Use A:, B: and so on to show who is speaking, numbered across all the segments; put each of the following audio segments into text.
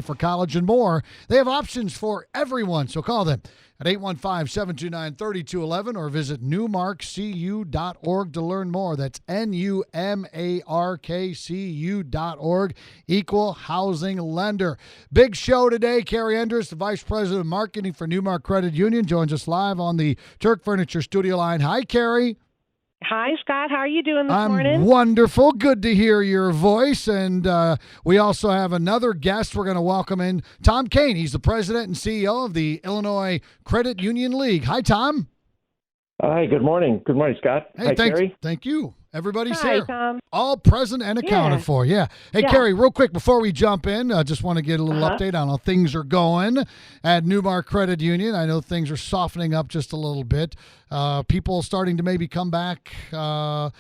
A: for college and more. They have options for everyone, so call them at 815-729-3211 or visit newmarkcu.org to learn more. That's NUMARKCU.org, Equal Housing Lender. Big show today. Carrie Endress, the Vice President of Marketing for Newmark Credit Union, joins us live on the Turk Furniture studio line. Hi, Carrie.
B: Hi, Scott. How are you doing this
A: I'm
B: morning?
A: wonderful. Good to hear your voice. And we also have another guest we're going to welcome in, Tom Kane. He's the president and CEO of the Illinois Credit Union League. Hi, Tom.
C: Hi, good morning. Good morning, Scott.
A: Hey,
C: Hi,
A: thanks.
C: Carrie.
A: Thank you. Everybody's
B: Hi,
A: here.
B: Tom.
A: All present and accounted for. Yeah. Hey,
B: Yeah.
A: Carrie, real quick before we jump in, I just want to get a little update on how things are going at Newmark Credit Union. I know things are softening up just a little bit. People starting to maybe come back. I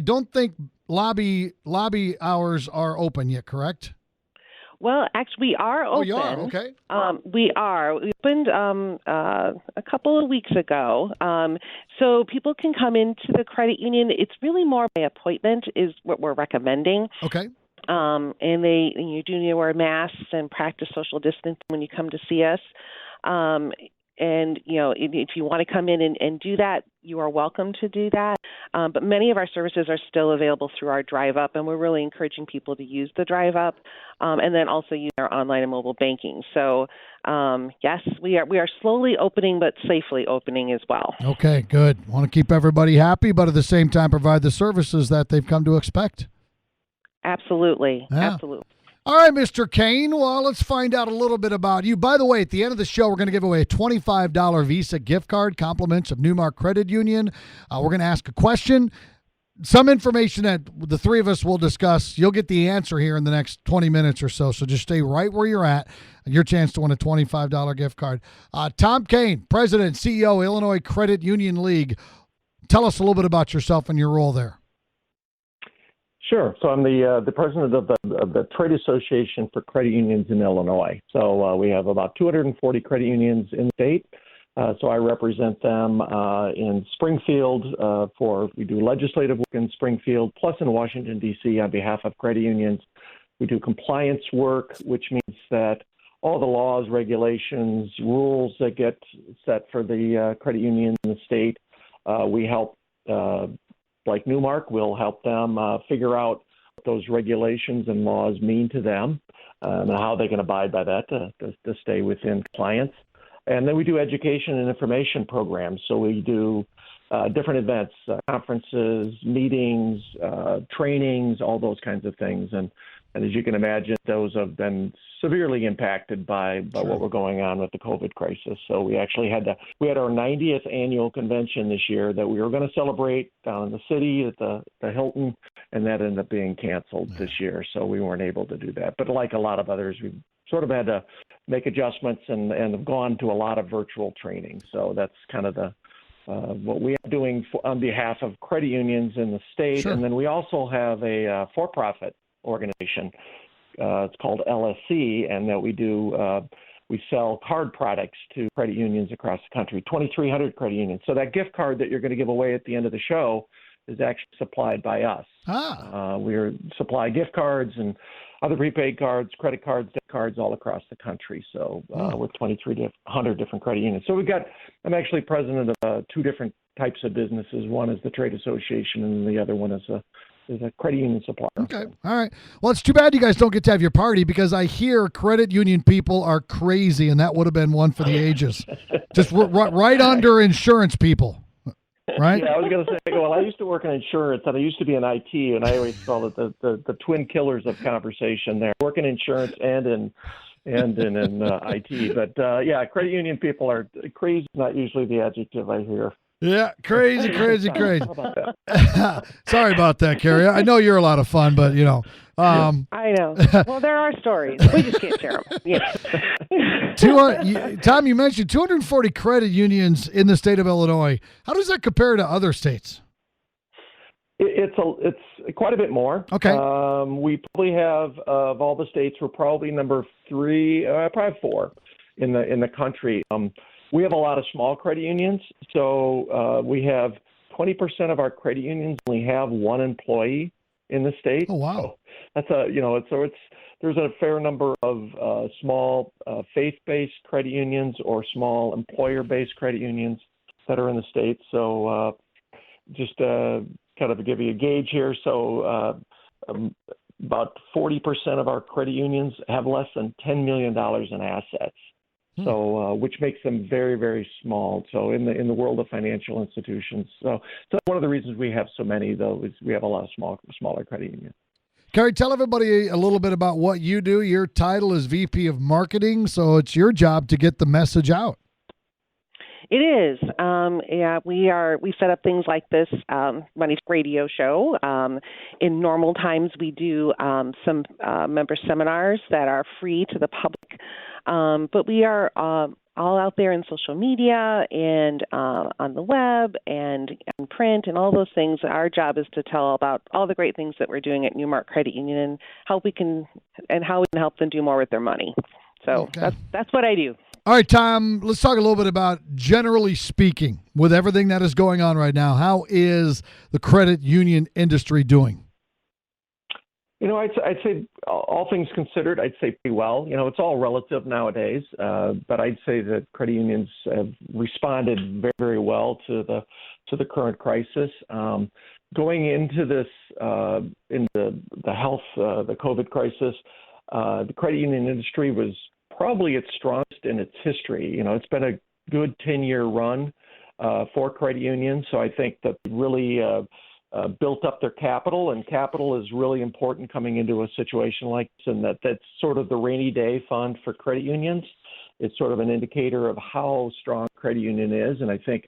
A: don't think lobby hours are open yet, correct?
B: Well, actually, we are open.
A: Oh, you are? Okay.
B: We are. We opened a couple of weeks ago. So people can come into the credit union. It's really more by appointment is what we're recommending.
A: Okay.
B: And you do need to wear masks and practice social distancing when you come to see us. And, if you want to come in and do that, you are welcome to do that. But many of our services are still available through our Drive Up, and we're really encouraging people to use the Drive Up and then also use our online and mobile banking. So, yes, we are slowly opening, but safely opening as well.
A: Okay, good. Want to keep everybody happy, but at the same time provide the services that they've come to expect.
B: Absolutely.
A: Yeah.
B: Absolutely.
A: All right, Mr. Kane. Well, let's find out a little bit about you. By the way, at the end of the show, we're going to give away a $25 Visa gift card, compliments of Newmark Credit Union. We're going to ask a question, some information that the three of us will discuss. You'll get the answer here in the next 20 minutes or so, so just stay right where you're at. Your chance to win a $25 gift card. Tom Kane, President, CEO, Illinois Credit Union League. Tell us a little bit about yourself and your role there.
C: Sure. So I'm the president of the Trade Association for Credit Unions in Illinois. So we have about 240 credit unions in the state. So I represent them in Springfield we do legislative work in Springfield, plus in Washington, D.C. on behalf of credit unions. We do compliance work, which means that all the laws, regulations, rules that get set for the credit unions in the state, we help like Newmark, we'll help them figure out what those regulations and laws mean to them and how they can abide by that to stay within compliance. And then we do education and information programs. So we do different events, conferences, meetings, trainings, all those kinds of things. And as you can imagine, those have been severely impacted by what we're going on with the COVID crisis. So we actually had our 90th annual convention this year that we were going to celebrate down in the city at the Hilton, and that ended up being canceled this year. So we weren't able to do that. But like a lot of others, we sort of had to make adjustments and have gone to a lot of virtual training. So that's kind of what we are doing on behalf of credit unions in the state.
A: Sure.
C: And then we also have a for-profit organization. It's called LSC, and that we sell card products to credit unions across the country, 2,300 credit unions. So that gift card that you're going to give away at the end of the show is actually supplied by us. We supply gift cards and other prepaid cards, credit cards, debit cards all across the country. So with 2,300 different credit unions. So I'm actually president of two different types of businesses. One is the trade association, and the other one is a credit union supplier.
A: Okay. All right. Well, it's too bad you guys don't get to have your party, because I hear credit union people are crazy, and that would have been one for the ages. Just right under insurance people, right?
C: Yeah, I was going to say, well, I used to work in insurance, and I used to be in IT, and I always call it the twin killers of conversation there. Work in insurance and in IT. But, credit union people are crazy, not usually the adjective I hear.
A: Yeah, crazy.
C: How about that?
A: Sorry about that, Carrie. I know you're a lot of fun, but
B: I know. Well, there are stories. We just can't share them. Yeah.
A: Tom, you mentioned 240 credit unions in the state of Illinois. How does that compare to other states?
C: It's quite a bit more.
A: Okay.
C: We probably have, of all the states, we're probably number 3, probably 4 in the country. We have a lot of small credit unions, so we have 20% of our credit unions only have one employee in the state.
A: Oh, wow.
C: So that's there's a fair number of small faith-based credit unions or small employer-based credit unions that are in the state. So just kind of to give you a gauge here, so about 40% of our credit unions have less than $10 million in assets. So, which makes them very, very small. So, in the world of financial institutions, so one of the reasons we have so many, though, is we have a lot of smaller credit unions.
A: Kerry, tell everybody a little bit about what you do. Your title is VP of Marketing, so it's your job to get the message out.
B: It is. We set up things like this Money Radio show. In normal times, we do some member seminars that are free to the public. But we are all out there in social media and on the web and in print and all those things. Our job is to tell about all the great things that we're doing at Newmark Credit Union and how we can help them do more with their money. So that's what I do.
A: All right, Tom, let's talk a little bit about, generally speaking, with everything that is going on right now, how is the credit union industry doing?
C: I'd say all things considered, I'd say pretty well. It's all relative nowadays, but I'd say that credit unions have responded very, very well to the current crisis. Going into this, in the health, the COVID crisis, the credit union industry was probably its strongest in its history. It's been a good 10-year run for credit unions, so I think that really built up their capital, and capital is really important coming into a situation like this, and that's sort of the rainy day fund for credit unions. It's sort of an indicator of how strong credit union is, and I think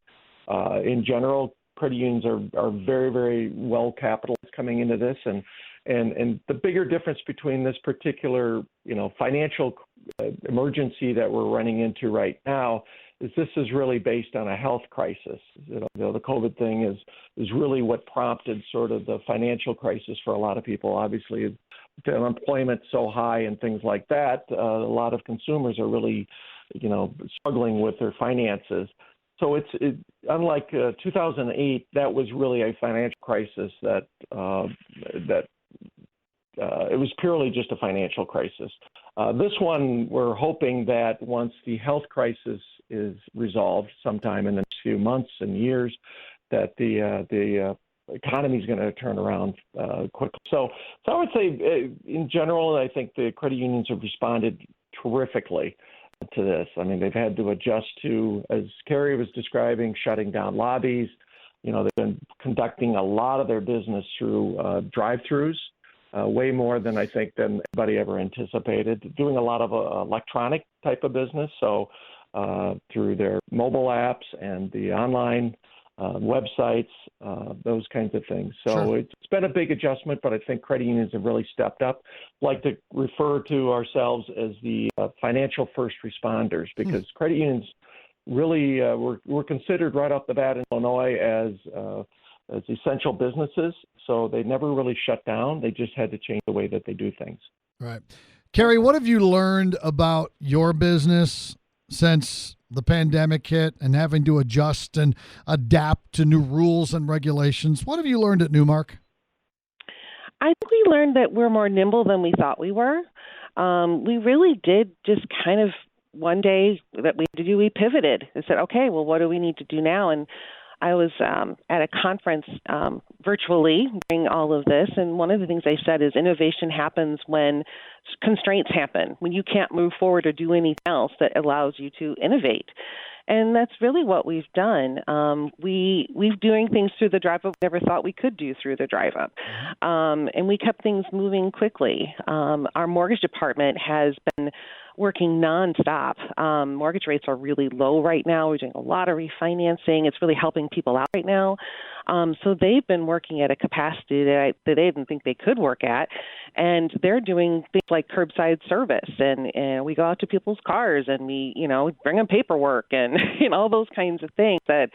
C: in general, credit unions are very, very well capitalized coming into this, and the bigger difference between this particular financial emergency that we're running into right now is this is really based on a health crisis. The COVID thing is really what prompted sort of the financial crisis for a lot of people. Obviously, the unemployment's so high and things like that, a lot of consumers are really, struggling with their finances. So it's unlike 2008, that was really a financial crisis that it was purely just a financial crisis. This one, we're hoping that once the health crisis is resolved sometime in the next few months and years, that the economy is going to turn around quickly. So I would say, in general, I think the credit unions have responded terrifically to this. I mean, they've had to adjust to, as Kerry was describing, shutting down lobbies. They've been conducting a lot of their business through drive-throughs. Way more than I think than anybody ever anticipated. Doing a lot of electronic type of business, so through their mobile apps and the online websites, those kinds of things. So
A: Sure.
C: It's been a big adjustment, but I think credit unions have really stepped up. I'd like to refer to ourselves as the financial first responders, because credit unions really were considered right off the bat in Illinois as essential businesses. So they never really shut down. They just had to change the way that they do things.
A: Right. Kerry, what have you learned about your business since the pandemic hit and having to adjust and adapt to new rules and regulations? What have you learned at Newmark?
B: I think we learned that we're more nimble than we thought we were. We really did just kind of one day that we pivoted and said, okay, well, what do we need to do now? And I was at a conference virtually during all of this, and one of the things they said is innovation happens when constraints happen, when you can't move forward or do anything else that allows you to innovate. And that's really what we've done. We've doing things through the drive-up we never thought we could do through the drive-up. And we kept things moving quickly. Our mortgage department has been working nonstop. Mortgage rates are really low right now. We're doing a lot of refinancing. It's really helping people out right now. So they've been working at a capacity that they didn't think they could work at. And they're doing things like curbside service. And we go out to people's cars and we, bring them paperwork and all those kinds of things that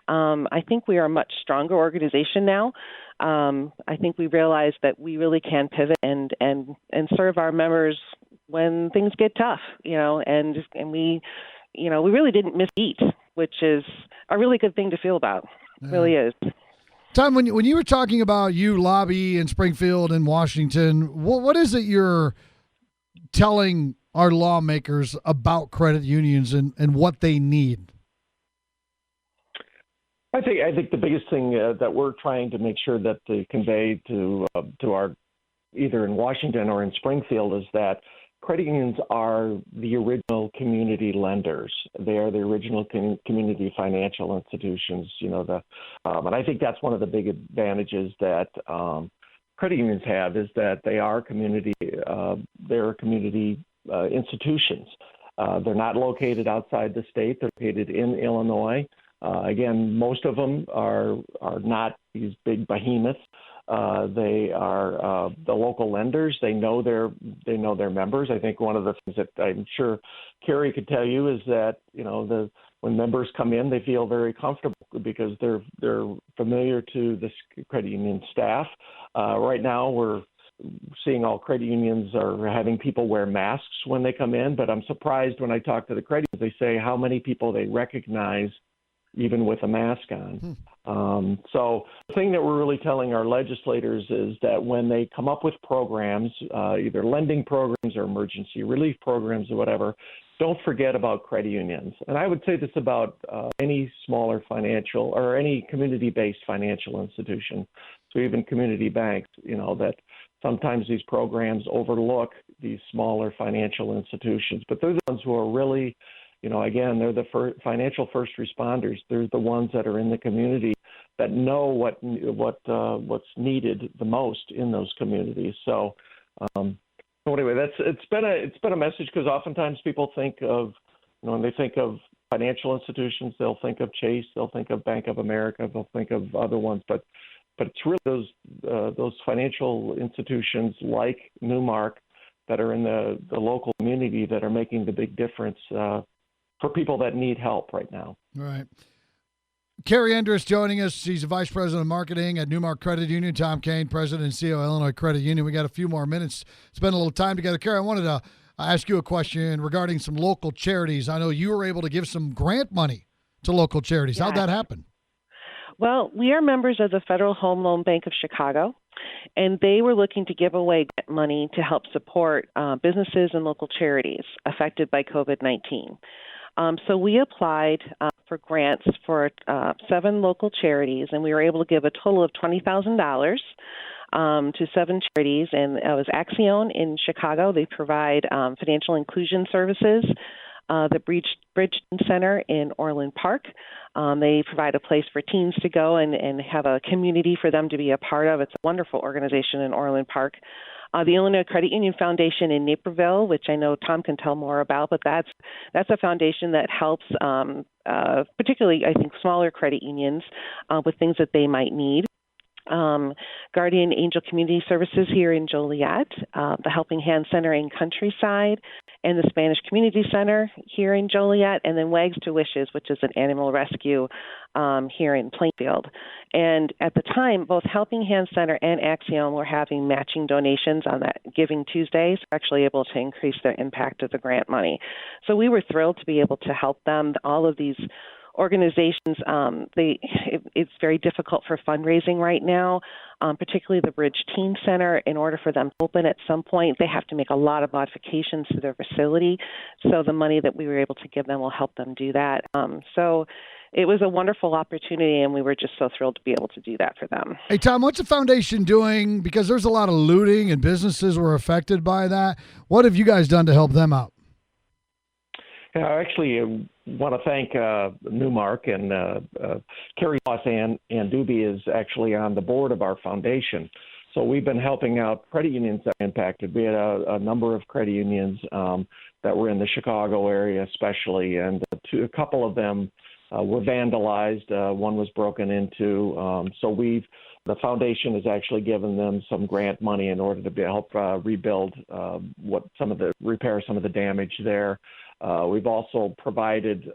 B: I think we are a much stronger organization now. I think we realize that we really can pivot and serve our members when things get tough, and we, we really didn't miss a beat, which is a really good thing to feel about. It really is.
A: Tom, when you were talking about you lobby in Springfield and Washington, what is it you're telling our lawmakers about credit unions and what they need?
C: I think the biggest thing that we're trying to make sure that to convey to our either in Washington or in Springfield is that credit unions are the original community lenders. They are the original community financial institutions. And I think that's one of the big advantages that credit unions have is that they are community. They're community institutions. They're not located outside the state. They're located in Illinois. Again, most of them are not these big behemoths. They are the local lenders. They know their members. I think one of the things that I'm sure Carrie could tell you is that when members come in, they feel very comfortable because they're familiar to the credit union staff. Right now, we're seeing all credit unions are having people wear masks when they come in, but I'm surprised when I talk to the credit unions, they say how many people they recognize even with a mask on. So the thing that we're really telling our legislators is that when they come up with programs, either lending programs or emergency relief programs or whatever, don't forget about credit unions. And I would say this about any smaller financial or any community-based financial institution, so even community banks, that sometimes these programs overlook these smaller financial institutions, but they're the ones who are really again, they're the financial first responders. They're the ones that are in the community that know what's needed the most in those communities. So, anyway, it's been a message because oftentimes people think of when they think of financial institutions, they'll think of Chase, they'll think of Bank of America, they'll think of other ones, but it's really those financial institutions like Newmark that are in the local community that are making the big difference. For people that need help right now.
A: All right. Carrie Endress joining us. She's the Vice President of Marketing at Newmark Credit Union. Tom Kane, President and CEO of Illinois Credit Union. We got a few more minutes to spend a little time together. Carrie, I wanted to ask you a question regarding some local charities. I know you were able to give some grant money to local charities.
B: Yeah.
A: How'd that happen?
B: Well, we are members of the Federal Home Loan Bank of Chicago, and they were looking to give away money to help support businesses and local charities affected by COVID-19. So we applied for grants for 7 local charities, and we were able to give a total of $20,000 to 7 charities. And it was Axion in Chicago. They provide financial inclusion services. The Bridge Center in Orland Park. They provide a place for teens to go and have a community for them to be a part of. It's a wonderful organization in Orland Park. The Illinois Credit Union Foundation in Naperville, which I know Tom can tell more about, but that's a foundation that helps particularly, I think, smaller credit unions with things that they might need. Guardian Angel Community Services here in Joliet, the Helping Hand Center in Countryside, and the Spanish Community Center here in Joliet, and then Wags to Wishes, which is an animal rescue here in Plainfield. And at the time, both Helping Hand Center and Axiom were having matching donations on that Giving Tuesday, so actually able to increase the impact of the grant money. So we were thrilled to be able to help them. All of these organizations, it's very difficult for fundraising right now, particularly the Bridge Teen Center. In order for them to open at some point, they have to make a lot of modifications to their facility. So the money that we were able to give them will help them do that. So it was a wonderful opportunity, and we were just so thrilled to be able to do that for them.
A: Hey, Tom, what's the foundation doing? Because there's a lot of looting and businesses were affected by that. What have you guys done to help them out?
C: Yeah, I actually want to thank Newmark and Carrie Moss and Doobie is actually on the board of our foundation. So we've been helping out credit unions that are impacted. We had a number of credit unions that were in the Chicago area especially, and a couple of them were vandalized. One was broken into. So the foundation has actually given them some grant money in order to help rebuild repair some of the damage there. We've also provided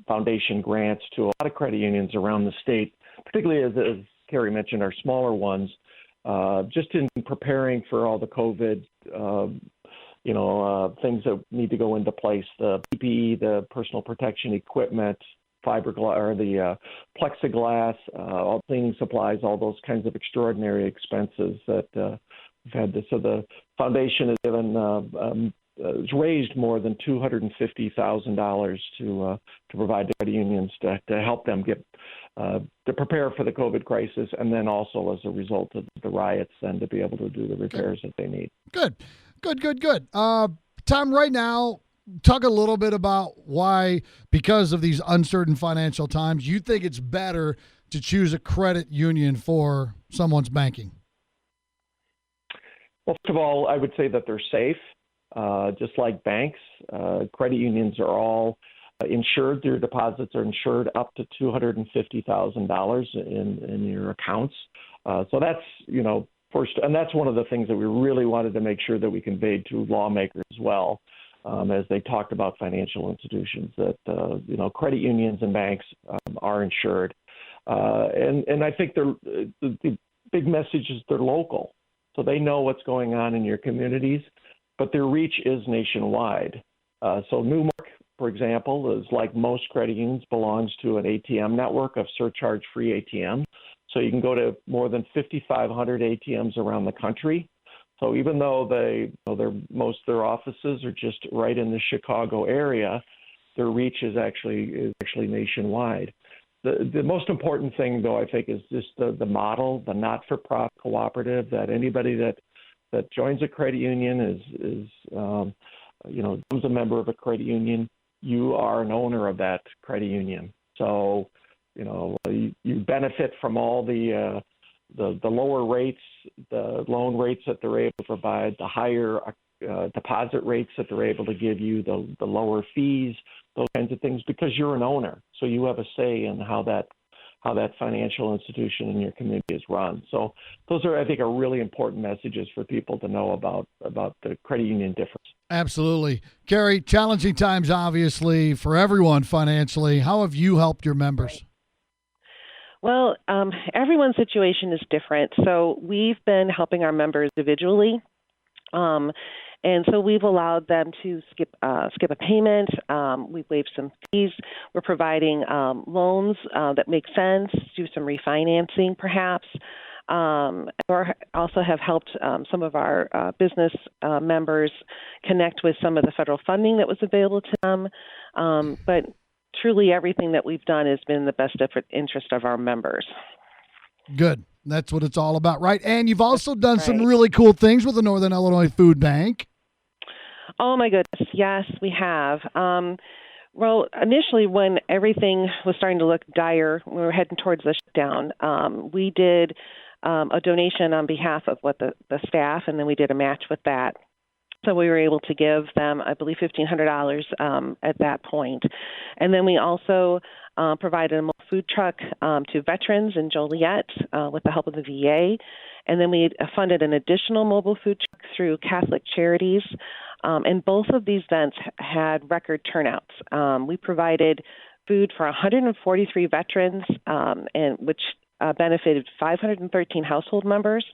C: foundation grants to a lot of credit unions around the state, particularly as Carrie mentioned, our smaller ones, just in preparing for all the COVID, things that need to go into place, the PPE, the personal protection equipment, fiberglass or the plexiglass, all cleaning supplies, all those kinds of extraordinary expenses that we've had. So the foundation has given has raised more than $250,000 to provide to credit unions to help them get to prepare for the COVID crisis, and then also as a result of the riots, then to be able to do the repairs that they need.
A: Good. Tom, right now, talk a little bit about why, because of these uncertain financial times, you think it's better to choose a credit union for someone's banking.
C: Well, first of all, I would say that they're safe. Just like banks, credit unions are all insured. Their deposits are insured up to $250,000 in your accounts. So that's, first, and that's one of the things that we really wanted to make sure that we conveyed to lawmakers as well, as they talked about financial institutions, that, credit unions and banks are insured. And I think the big message is they're local. So they know what's going on in your communities, but their reach is nationwide. So Newmark, for example, is like most credit unions, belongs to an ATM network of surcharge-free ATMs. So you can go to more than 5,500 ATMs around the country. So even though most of their offices are just right in the Chicago area, their reach is actually nationwide. The most important thing, though, I think, is just the model, the not-for-profit cooperative, that anybody that joins a credit union becomes a member of a credit union, you are an owner of that credit union. So, you benefit from all the lower rates, the loan rates that they're able to provide, the higher deposit rates that they're able to give you, the lower fees, those kinds of things, because you're an owner. So you have a say in how that financial institution in your community is run. So those are, I think, are really important messages for people to know about the credit union difference.
A: Absolutely. Carrie, challenging times, obviously, for everyone financially. How have you helped your members?
B: Well, everyone's situation is different. So we've been helping our members individually. And so we've allowed them to skip a payment. We've waived some fees. We're providing loans that make sense, do some refinancing perhaps. Or also have helped some of our business members connect with some of the federal funding that was available to them. But truly everything that we've done has been in the best interest of our members.
A: Good. That's what it's all about, right? And you've also done some really cool things with the Northern Illinois Food Bank.
B: Oh, my goodness. Yes, we have. Well, initially when everything was starting to look dire, we were heading towards the shutdown, we did a donation on behalf of the staff, and then we did a match with that. So we were able to give them, I believe, $1,500 at that point. And then we also provided a food truck to veterans in Joliet with the help of the VA. And then we funded an additional mobile food truck through Catholic Charities. And both of these events had record turnouts. We provided food for 143 veterans, and which benefited 513 household members.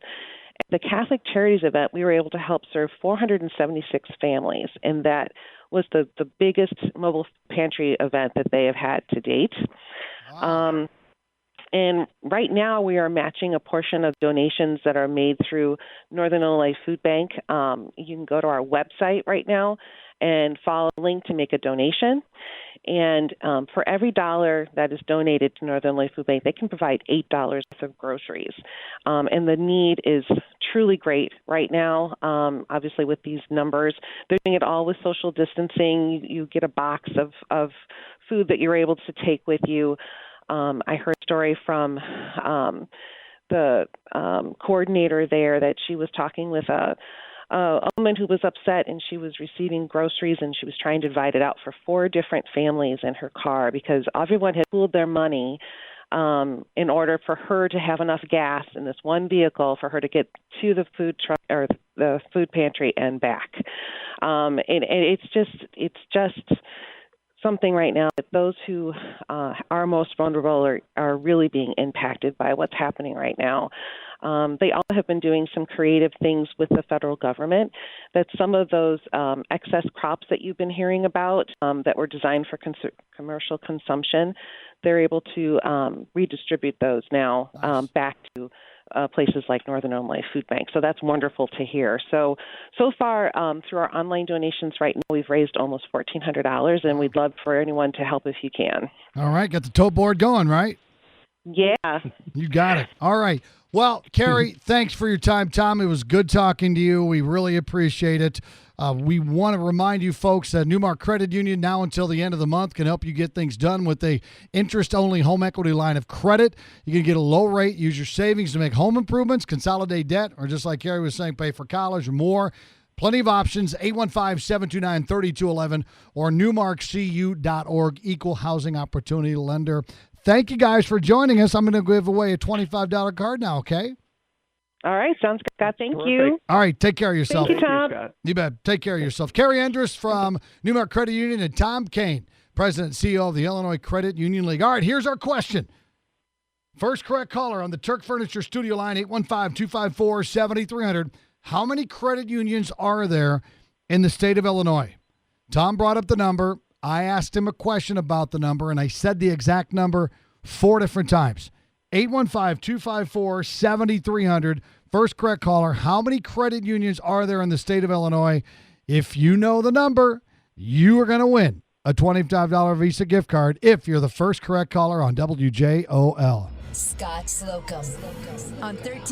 B: At the Catholic Charities event, we were able to help serve 476 families, and that was the biggest mobile pantry event that they have had to date. Wow. And right now we are matching a portion of donations that are made through Northern Illinois Food Bank. You can go to our website right now and follow the link to make a donation. And for every $1 that is donated to Northern Illinois Food Bank, they can provide $8 worth of groceries. And the need is truly great right now. Obviously, with these numbers, they're doing it all with social distancing. You get a box of food that you're able to take with you. I heard a story from the coordinator there that she was talking with a woman who was upset, and she was receiving groceries, and she was trying to divide it out for 4 different families in her car because everyone had pooled their money in order for her to have enough gas in this one vehicle for her to get to the food truck or the food pantry and back. And it's just something right now that those who are most vulnerable are really being impacted by what's happening right now. They all have been doing some creative things with the federal government, that some of those excess crops that you've been hearing about that were designed for commercial consumption, they're able to redistribute those now back to places like Northern Illinois Food Bank. So that's wonderful to hear. So far, through our online donations right now, we've raised almost $1,400, and we'd love for anyone to help if you can.
A: All right. Got the tote board going, right?
B: Yeah.
A: You got it. All right. Well, Carrie, thanks for your time. Tom, it was good talking to you. We really appreciate it. We want to remind you folks that Newmark Credit Union now until the end of the month can help you get things done with a interest-only home equity line of credit. You can get a low rate, use your savings to make home improvements, consolidate debt, or just like Carrie was saying, pay for college or more. Plenty of options, 815-729-3211 or newmarkcu.org, equal housing opportunity lender. Thank you guys for joining us. I'm going to give away a $25 card now, okay?
B: All right. Sounds good, Scott. Thank you.
A: All right. Take care of yourself.
B: Thank you, Tom.
A: You bet. Take care of yourself. Carrie Endress from Newmark Credit Union and Tom Kane, President and CEO of the Illinois Credit Union League. All right. Here's our question. First correct caller on the Turk Furniture Studio line, 815-254-7300. How many credit unions are there in the state of Illinois? Tom brought up the number. I asked him a question about the number, and I said the exact number 4 different times. 815-254-7300. First correct caller. How many credit unions are there in the state of Illinois? If you know the number, you are going to win a $25 Visa gift card if you're the first correct caller on WJOL.
D: Scott Slocum on 13.